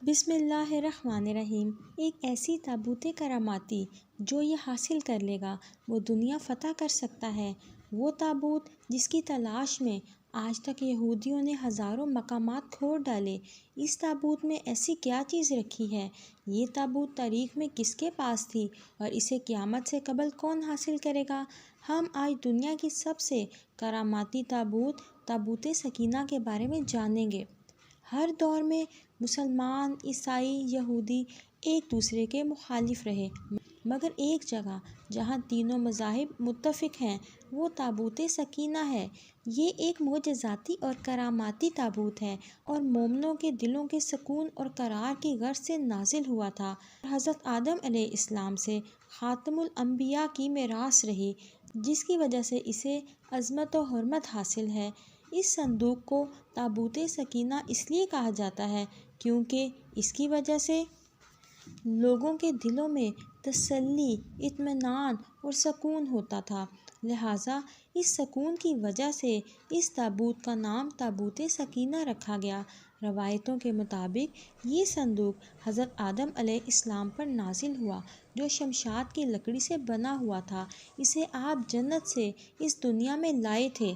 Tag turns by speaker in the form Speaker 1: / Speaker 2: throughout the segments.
Speaker 1: بسم اللہ الرحمن الرحیم۔ ایک ایسی تابوت کراماتی جو یہ حاصل کر لے گا وہ دنیا فتح کر سکتا ہے۔ وہ تابوت جس کی تلاش میں آج تک یہودیوں نے ہزاروں مقامات کھود ڈالے۔ اس تابوت میں ایسی کیا چیز رکھی ہے؟ یہ تابوت تاریخ میں کس کے پاس تھی اور اسے قیامت سے قبل کون حاصل کرے گا؟ ہم آج دنیا کی سب سے کراماتی تابوت، تابوت سکینہ کے بارے میں جانیں گے۔ ہر دور میں مسلمان، عیسائی، یہودی ایک دوسرے کے مخالف رہے، مگر ایک جگہ جہاں تینوں مذاہب متفق ہیں وہ تابوت سکینہ ہے۔ یہ ایک معجزاتی اور کراماتی تابوت ہے اور مومنوں کے دلوں کے سکون اور قرار کی غرض سے نازل ہوا تھا۔ حضرت آدم علیہ السلام سے خاتم الانبیاء کی میراث رہی، جس کی وجہ سے اسے عظمت و حرمت حاصل ہے۔ اس صندوق کو تابوت سکینہ اس لیے کہا جاتا ہے کیونکہ اس کی وجہ سے لوگوں کے دلوں میں تسلی، اطمینان اور سکون ہوتا تھا، لہٰذا اس سکون کی وجہ سے اس تابوت کا نام تابوت سکینہ رکھا گیا۔ روایتوں کے مطابق یہ صندوق حضرت آدم علیہ السلام پر نازل ہوا جو شمشاد کی لکڑی سے بنا ہوا تھا۔ اسے آپ جنت سے اس دنیا میں لائے تھے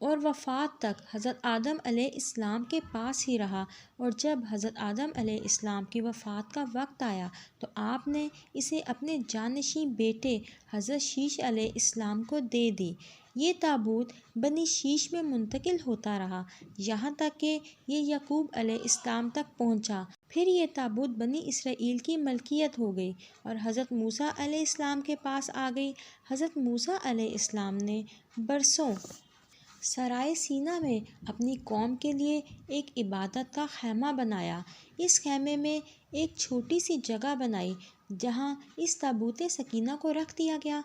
Speaker 1: اور وفات تک حضرت آدم علیہ السلام کے پاس ہی رہا، اور جب حضرت آدم علیہ السلام کی وفات کا وقت آیا تو آپ نے اسے اپنے جانشین بیٹے حضرت شیش علیہ السلام کو دے دی۔ یہ تابوت بنی شیش میں منتقل ہوتا رہا یہاں تک کہ یہ یعقوب علیہ السلام تک پہنچا۔ پھر یہ تابوت بنی اسرائیل کی ملکیت ہو گئی اور حضرت موسیٰ علیہ السلام کے پاس آ گئی۔ حضرت موسیٰ علیہ السلام نے برسوں صحرائے سینا میں اپنی قوم کے لیے ایک عبادت کا خیمہ بنایا۔ اس خیمے میں ایک چھوٹی سی جگہ بنائی جہاں اس تابوت سکینہ کو رکھ دیا گیا۔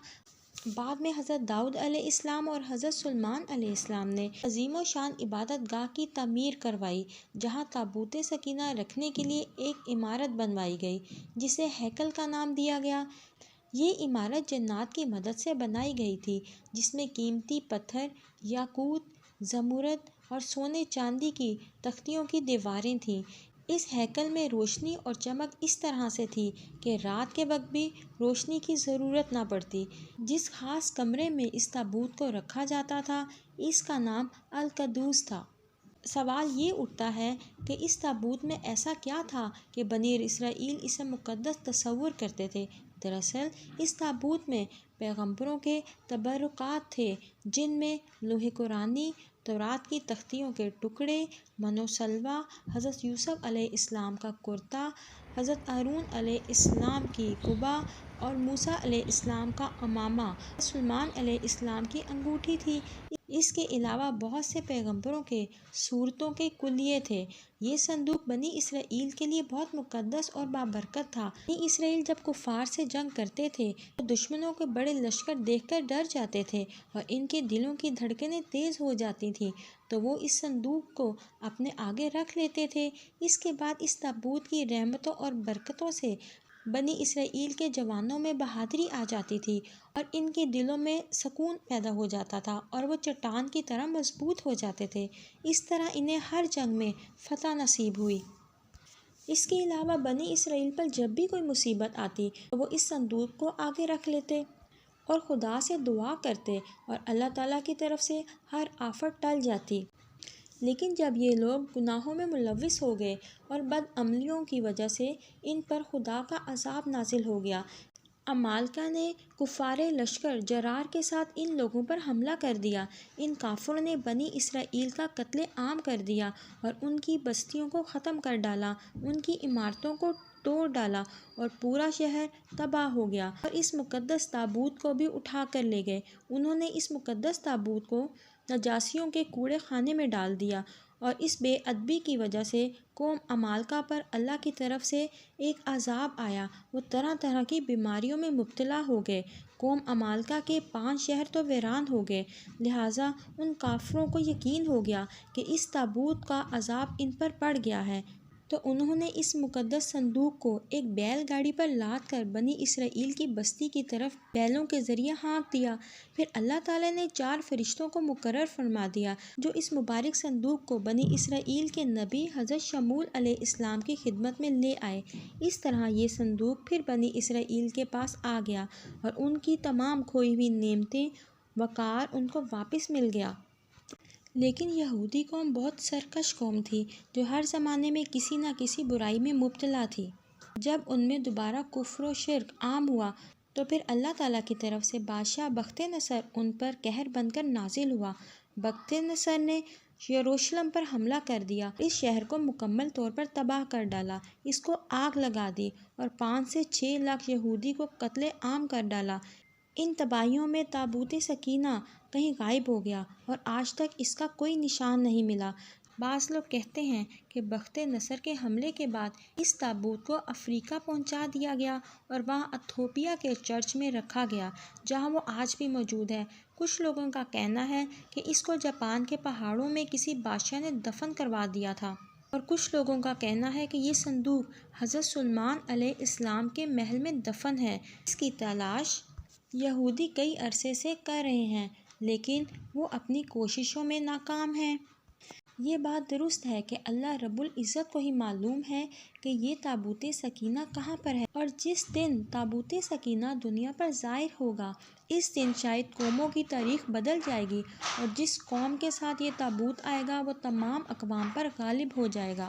Speaker 1: بعد میں حضرت داؤد علیہ السلام اور حضرت سلیمان علیہ السلام نے عظیم و شان عبادت گاہ کی تعمیر کروائی جہاں تابوت سکینہ رکھنے کے لیے ایک عمارت بنوائی گئی جسے ہیکل کا نام دیا گیا۔ یہ عمارت جنات کی مدد سے بنائی گئی تھی جس میں قیمتی پتھر، یاقوت، زمرد اور سونے چاندی کی تختیوں کی دیواریں تھیں۔ اس ہیکل میں روشنی اور چمک اس طرح سے تھی کہ رات کے وقت بھی روشنی کی ضرورت نہ پڑتی۔ جس خاص کمرے میں اس تابوت کو رکھا جاتا تھا اس کا نام القدوس تھا۔ سوال یہ اٹھتا ہے کہ اس تابوت میں ایسا کیا تھا کہ بنی اسرائیل اسے مقدس تصور کرتے تھے؟ دراصل اس تابوت میں پیغمبروں کے تبرکات تھے جن میں لوح قرآنی، تورات کی تختیوں کے ٹکڑے، من و سلویٰ، حضرت یوسف علیہ السلام کا کرتا، حضرت ہارون علیہ السلام کی قبا اور موسیٰ علیہ السلام کا عمامہ، سلیمان علیہ السلام کی انگوٹھی تھی۔ اس کے علاوہ بہت سے پیغمبروں کے صورتوں کے کلیے تھے۔ یہ صندوق بنی اسرائیل کے لیے بہت مقدس اور بابرکت تھا۔ بنی اسرائیل جب کفار سے جنگ کرتے تھے تو دشمنوں کے بڑے لشکر دیکھ کر ڈر جاتے تھے اور ان کے دلوں کی دھڑکنیں تیز ہو جاتی تھیں تو وہ اس صندوق کو اپنے آگے رکھ لیتے تھے۔ اس کے بعد اس تابوت کی رحمتوں اور برکتوں سے بنی اسرائیل کے جوانوں میں بہادری آ جاتی تھی اور ان کے دلوں میں سکون پیدا ہو جاتا تھا اور وہ چٹان کی طرح مضبوط ہو جاتے تھے۔ اس طرح انہیں ہر جنگ میں فتح نصیب ہوئی۔ اس کے علاوہ بنی اسرائیل پر جب بھی کوئی مصیبت آتی تو وہ اس صندوق کو آگے رکھ لیتے اور خدا سے دعا کرتے اور اللہ تعالیٰ کی طرف سے ہر آفت ٹل جاتی۔ لیکن جب یہ لوگ گناہوں میں ملوث ہو گئے اور بدعملیوں کی وجہ سے ان پر خدا کا عذاب نازل ہو گیا۔ عمالقہ نے کفار لشکر جرار کے ساتھ ان لوگوں پر حملہ کر دیا۔ ان کافروں نے بنی اسرائیل کا قتل عام کر دیا اور ان کی بستیوں کو ختم کر ڈالا، ان کی عمارتوں کو توڑ ڈالا اور پورا شہر تباہ ہو گیا اور اس مقدس تابوت کو بھی اٹھا کر لے گئے۔ انہوں نے اس مقدس تابوت کو نجاشیوں کے کوڑے خانے میں ڈال دیا اور اس بے ادبی کی وجہ سے قوم عمالقہ پر اللہ کی طرف سے ایک عذاب آیا۔ وہ طرح طرح کی بیماریوں میں مبتلا ہو گئے۔ قوم عمالقہ کے 5 شہر تو ویران ہو گئے، لہٰذا ان کافروں کو یقین ہو گیا کہ اس تابوت کا عذاب ان پر پڑ گیا ہے۔ تو انہوں نے اس مقدس صندوق کو ایک بیل گاڑی پر لاد کر بنی اسرائیل کی بستی کی طرف بیلوں کے ذریعے ہانک دیا۔ پھر اللہ تعالیٰ نے 4 فرشتوں کو مقرر فرما دیا جو اس مبارک صندوق کو بنی اسرائیل کے نبی حضرت شموئیل علیہ السلام کی خدمت میں لے آئے۔ اس طرح یہ صندوق پھر بنی اسرائیل کے پاس آ گیا اور ان کی تمام کھوئی ہوئی نعمتیں وقار ان کو واپس مل گیا۔ لیکن یہودی قوم بہت سرکش قوم تھی جو ہر زمانے میں کسی نہ کسی برائی میں مبتلا تھی۔ جب ان میں دوبارہ کفر و شرک عام ہوا تو پھر اللہ تعالیٰ کی طرف سے بادشاہ بخت نصر ان پر قہر بن کر نازل ہوا۔ بخت نصر نے یروشلم پر حملہ کر دیا، اس شہر کو مکمل طور پر تباہ کر ڈالا، اس کو آگ لگا دی اور 5 سے 6 لاکھ یہودی کو قتل عام کر ڈالا۔ ان تباہیوں میں تابوت سکینہ کہیں غائب ہو گیا اور آج تک اس کا کوئی نشان نہیں ملا۔ بعض لوگ کہتے ہیں کہ بخت نصر کے حملے کے بعد اس تابوت کو افریقہ پہنچا دیا گیا اور وہاں ایتھوپیا کے چرچ میں رکھا گیا جہاں وہ آج بھی موجود ہے۔ کچھ لوگوں کا کہنا ہے کہ اس کو جاپان کے پہاڑوں میں کسی بادشاہ نے دفن کروا دیا تھا، اور کچھ لوگوں کا کہنا ہے کہ یہ صندوق حضرت سلیمان علیہ السلام کے محل میں دفن ہے۔ اس کی تلاش یہودی کئی عرصے سے کر رہے ہیں لیکن وہ اپنی کوششوں میں ناکام ہیں۔ یہ بات درست ہے کہ اللہ رب العزت کو ہی معلوم ہے کہ یہ تابوت سکینہ کہاں پر ہے، اور جس دن تابوت سکینہ دنیا پر ظاہر ہوگا اس دن شاید قوموں کی تاریخ بدل جائے گی، اور جس قوم کے ساتھ یہ تابوت آئے گا وہ تمام اقوام پر غالب ہو جائے گا۔